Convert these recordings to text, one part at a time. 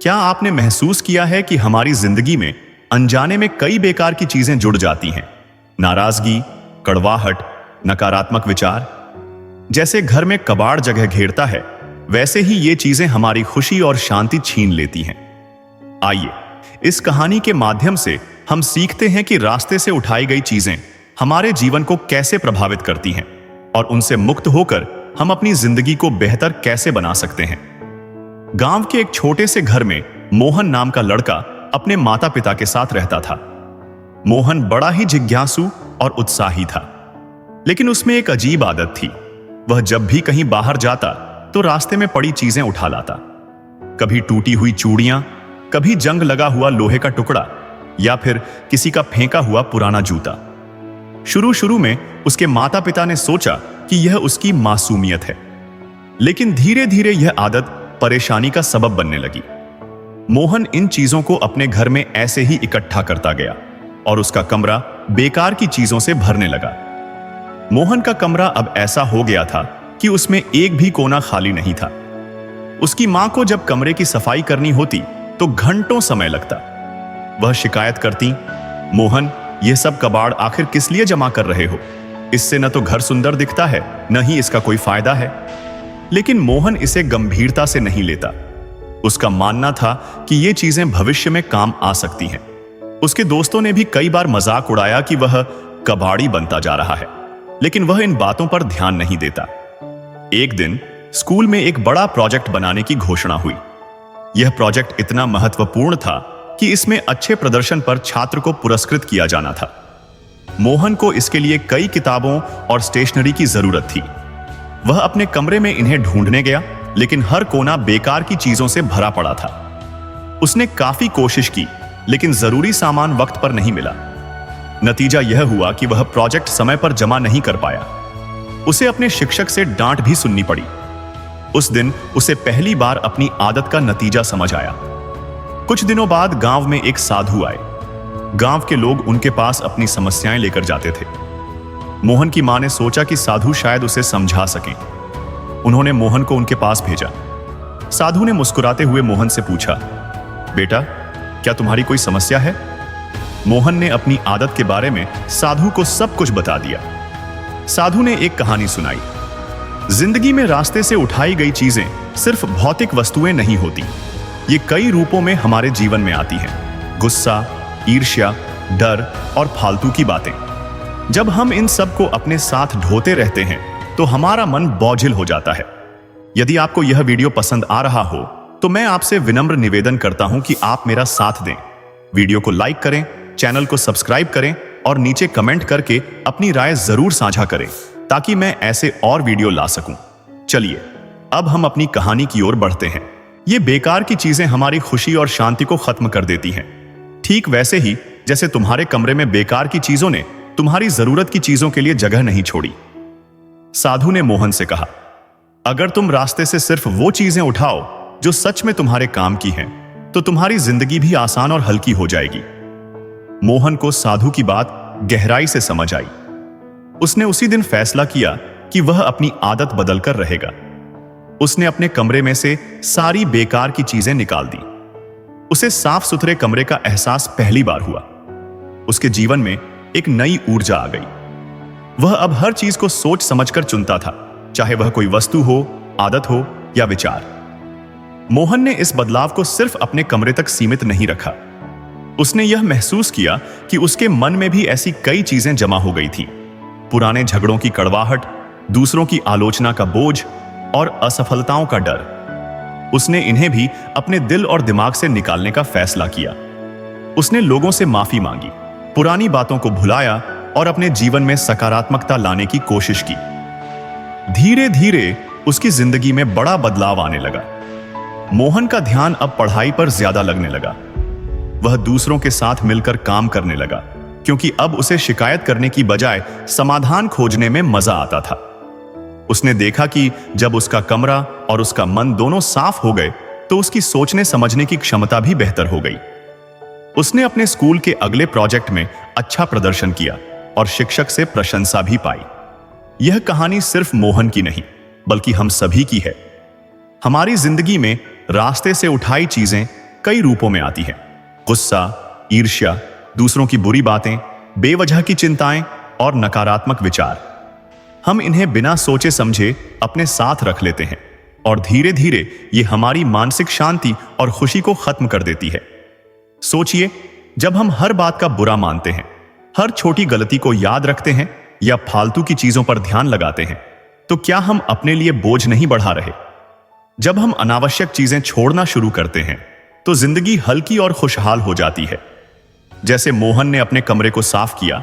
क्या आपने महसूस किया है कि हमारी जिंदगी में अनजाने में कई बेकार की चीजें जुड़ जाती हैं? नाराजगी, कड़वाहट, नकारात्मक विचार। जैसे घर में कबाड़ जगह घेरता है, वैसे ही ये चीजें हमारी खुशी और शांति छीन लेती हैं। आइए इस कहानी के माध्यम से हम सीखते हैं कि रास्ते से उठाई गई चीजें हमारे जीवन को कैसे प्रभावित करती हैं और उनसे मुक्त होकर हम अपनी जिंदगी को बेहतर कैसे बना सकते हैं। गांव के एक छोटे से घर में मोहन नाम का लड़का अपने माता पिता के साथ रहता था। मोहन बड़ा ही जिज्ञासु और उत्साही था, लेकिन उसमें एक अजीब आदत थी। वह जब भी कहीं बाहर जाता तो रास्ते में पड़ी चीजें उठा लाता। कभी टूटी हुई चूड़ियां, कभी जंग लगा हुआ लोहे का टुकड़ा या फिर किसी का फेंका हुआ पुराना जूता। शुरू में उसके माता पिता ने सोचा कि यह उसकी मासूमियत है, लेकिन धीरे धीरे यह आदत परेशानी का सबब बनने लगी। मोहन इन चीजों को अपने घर में ऐसे ही इकट्ठा करता गया और उसका कमरा बेकार की चीजों से भरने लगा। मोहन का कमरा अब ऐसा हो गया था कि उसमें एक भी कोना खाली नहीं था। उसकी मां को जब कमरे की सफाई करनी होती तो घंटों समय लगता। वह शिकायत करती, मोहन, यह सब कबाड़ आखिर किस लिए जमा कर रहे हो? इससे न तो घर सुंदर दिखता है, न ही इसका कोई फायदा है। लेकिन मोहन इसे गंभीरता से नहीं लेता। उसका मानना था कि ये चीजें भविष्य में काम आ सकती हैं। उसके दोस्तों ने भी कई बार मजाक उड़ाया कि वह कबाड़ी बनता जा रहा है, लेकिन वह इन बातों पर ध्यान नहीं देता। एक दिन स्कूल में एक बड़ा प्रोजेक्ट बनाने की घोषणा हुई। यह प्रोजेक्ट इतना महत्वपूर्ण था कि इसमें अच्छे प्रदर्शन पर छात्र को पुरस्कृत किया जाना था। मोहन को इसके लिए कई किताबों और स्टेशनरी की जरूरत थी। वह अपने कमरे में इन्हें ढूंढने गया, लेकिन हर कोना बेकार की चीजों से भरा पड़ा था। उसने काफी कोशिश की, लेकिन जरूरी सामान वक्त पर नहीं मिला। नतीजा यह हुआ कि वह प्रोजेक्ट समय पर जमा नहीं कर पाया। उसे अपने शिक्षक से डांट भी सुननी पड़ी। उस दिन उसे पहली बार अपनी आदत का नतीजा समझ आया। कुछ दिनों बाद गांव में एक साधु आए। गांव के लोग उनके पास अपनी समस्याएं लेकर जाते थे। मोहन की मां ने सोचा कि साधु शायद उसे समझा सकें। उन्होंने मोहन को उनके पास भेजा। साधु ने मुस्कुराते हुए मोहन से पूछा, बेटा, क्या तुम्हारी कोई समस्या है? मोहन ने अपनी आदत के बारे में साधु को सब कुछ बता दिया। साधु ने एक कहानी सुनाई। जिंदगी में रास्ते से उठाई गई चीजें सिर्फ भौतिक वस्तुएं नहीं होती। ये कई रूपों में हमारे जीवन में आती हैं। गुस्सा, ईर्ष्या, डर और फालतू की बातें। जब हम इन सब को अपने साथ ढोते रहते हैं तो हमारा मन बोझिल हो जाता है। यदि आपको यह वीडियो पसंद आ रहा हो तो मैं आपसे विनम्र निवेदन करता हूं कि आप मेरा साथ दें। वीडियो को लाइक करें, चैनल को सब्सक्राइब करें और नीचे कमेंट करके अपनी राय जरूर साझा करें, ताकि मैं ऐसे और वीडियो ला सकूं। चलिए अब हम अपनी कहानी की ओर बढ़ते हैं। ये बेकार की चीजें हमारी खुशी और शांति को खत्म कर देती हैं, ठीक वैसे ही जैसे तुम्हारे कमरे में बेकार की चीजों ने तुम्हारी जरूरत की चीजों के लिए जगह नहीं छोड़ी। साधु ने मोहन से कहा, अगर तुम रास्ते से सिर्फ वो चीजें उठाओ जो सच में तुम्हारे काम की हैं, तो तुम्हारी जिंदगी भी आसान और हल्की हो जाएगी। मोहन को साधु की बात गहराई से समझ आई। उसने उसी दिन फैसला किया कि वह अपनी आदत बदलकर रहेगा। उसने अपने कमरे में से सारी बेकार की चीजें निकाल दी। उसे साफ सुथरे कमरे का एहसास पहली बार हुआ। उसके जीवन में एक नई ऊर्जा आ गई। वह अब हर चीज को सोच समझकर चुनता था, चाहे वह कोई वस्तु हो, आदत हो या विचार। मोहन ने इस बदलाव को सिर्फ अपने कमरे तक सीमित नहीं रखा। उसने यह महसूस किया कि उसके मन में भी ऐसी कई चीजें जमा हो गई थी। पुराने झगड़ों की कड़वाहट, दूसरों की आलोचना का बोझ और असफलताओं का डर। उसने इन्हें भी अपने दिल और दिमाग से निकालने का फैसला किया। उसने लोगों से माफी मांगी, पुरानी बातों को भुलाया और अपने जीवन में सकारात्मकता लाने की कोशिश की। धीरे धीरे उसकी जिंदगी में बड़ा बदलाव आने लगा। मोहन का ध्यान अब पढ़ाई पर ज्यादा लगने लगा। वह दूसरों के साथ मिलकर काम करने लगा, क्योंकि अब उसे शिकायत करने की बजाय समाधान खोजने में मजा आता था। उसने देखा कि जब उसका कमरा और उसका मन दोनों साफ हो गए तो उसकी सोचने समझने की क्षमता भी बेहतर हो गई। उसने अपने स्कूल के अगले प्रोजेक्ट में अच्छा प्रदर्शन किया और शिक्षक से प्रशंसा भी पाई। यह कहानी सिर्फ मोहन की नहीं, बल्कि हम सभी की है। हमारी जिंदगी में रास्ते से उठाई चीजें कई रूपों में आती है। गुस्सा, ईर्ष्या, दूसरों की बुरी बातें, बेवजह की चिंताएं और नकारात्मक विचार। हम इन्हें बिना सोचे समझे अपने साथ रख लेते हैं और धीरे धीरे ये हमारी मानसिक शांति और खुशी को खत्म कर देती है। सोचिए, जब हम हर बात का बुरा मानते हैं, हर छोटी गलती को याद रखते हैं या फालतू की चीजों पर ध्यान लगाते हैं, तो क्या हम अपने लिए बोझ नहीं बढ़ा रहे? जब हम अनावश्यक चीजें छोड़ना शुरू करते हैं तो जिंदगी हल्की और खुशहाल हो जाती है। जैसे मोहन ने अपने कमरे को साफ किया,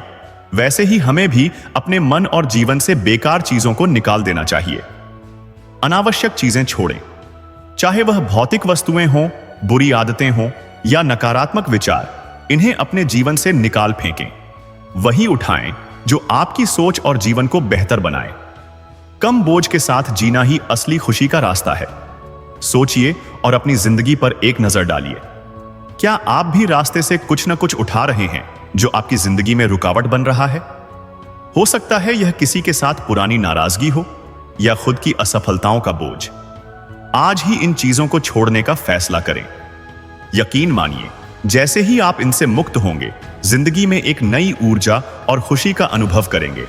वैसे ही हमें भी अपने मन और जीवन से बेकार चीजों को निकाल देना चाहिए। अनावश्यक चीजें छोड़ें, चाहे वह भौतिक वस्तुएं हों, बुरी आदतें हों या नकारात्मक विचार, इन्हें अपने जीवन से निकाल फेंकें। वही उठाएं जो आपकी सोच और जीवन को बेहतर बनाए। कम बोझ के साथ जीना ही असली खुशी का रास्ता है। सोचिए और अपनी जिंदगी पर एक नजर डालिए। क्या आप भी रास्ते से कुछ न कुछ उठा रहे हैं जो आपकी जिंदगी में रुकावट बन रहा है? हो सकता है यह किसी के साथ पुरानी नाराजगी हो या खुद की असफलताओं का बोझ। आज ही इन चीजों को छोड़ने का फैसला करें। यकीन मानिए, जैसे ही आप इनसे मुक्त होंगे, जिंदगी में एक नई ऊर्जा और खुशी का अनुभव करेंगे।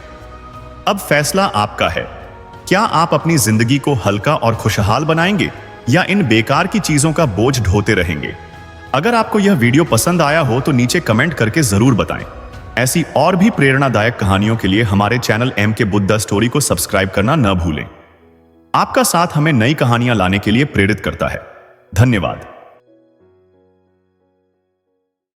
अब फैसला आपका है। क्या आप अपनी जिंदगी को हल्का और खुशहाल बनाएंगे या इन बेकार की चीजों का बोझ ढोते रहेंगे? अगर आपको यह वीडियो पसंद आया हो तो नीचे कमेंट करके जरूर बताएं। ऐसी और भी प्रेरणादायक कहानियों के लिए हमारे चैनल MK बुद्धा स्टोरी को सब्सक्राइब करना न भूलें। आपका साथ हमें नई कहानियां लाने के लिए प्रेरित करता है। धन्यवाद।